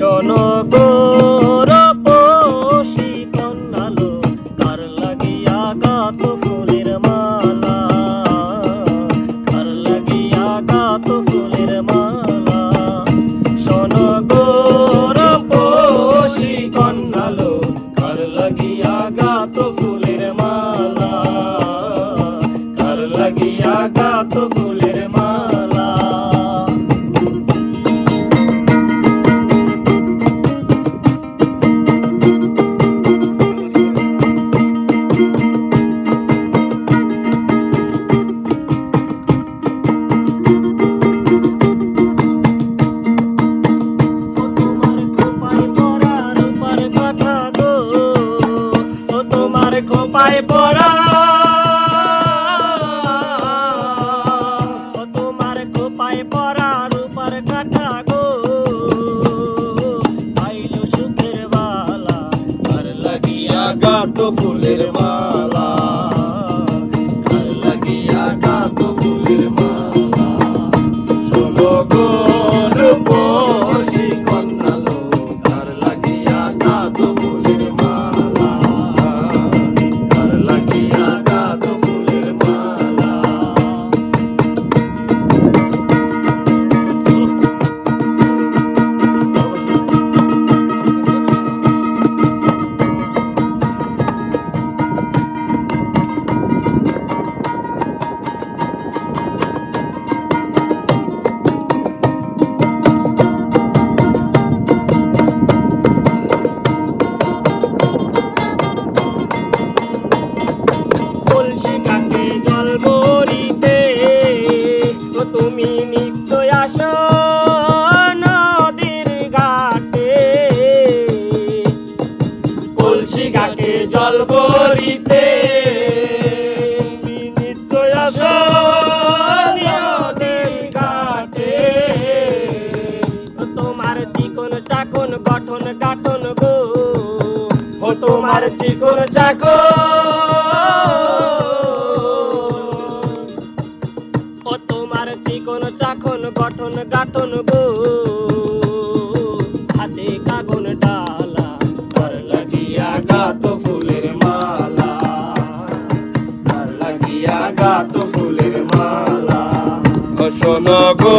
শোনো গো রূপসী কন্যালো, কার লাগিয়া গাতো ফুলের মালা, কার লাগিয়া গাতো ফুলের মালা। শোনো গো রূপসী কন্যালো, কার লাগিয়া গাতো ফুলের মালা, কার লাগিয়া গাতো ফুলের মালা। খোপায় পড়া তোমার খোপায় পড়া রূপার কাঠা গো, পাইল সুখের বালা, কার লাগিয়া গাতো ফুলের মালা, কার লাগিয়া গাতো ফুলের মালা। শোনো গো রূপসী কন্যালো, কার লাগিয়া গাতো ফুলের মালা, কার লাগিয়া গাতো ফুলের মালা। কলসি কাকে জল ভরিতে, তুমি নিত্য আসো নদীর ঘাটে। কলসি কাকে জল ভরিতে, তুমি নিত্য আসো নদীর ঘাটে। তোমার চিকন চাকন গঠন গাঠন গো, ও তোমার চিকন চাকন, ও তোমার চিকন চাকন গঠন গাঠন গো, হাতে কাগন ডালা, কার লাগিয়া গাতো ফুলের মালা, কার লাগিয়া গাতো ফুলের মালা। ও শোনো গো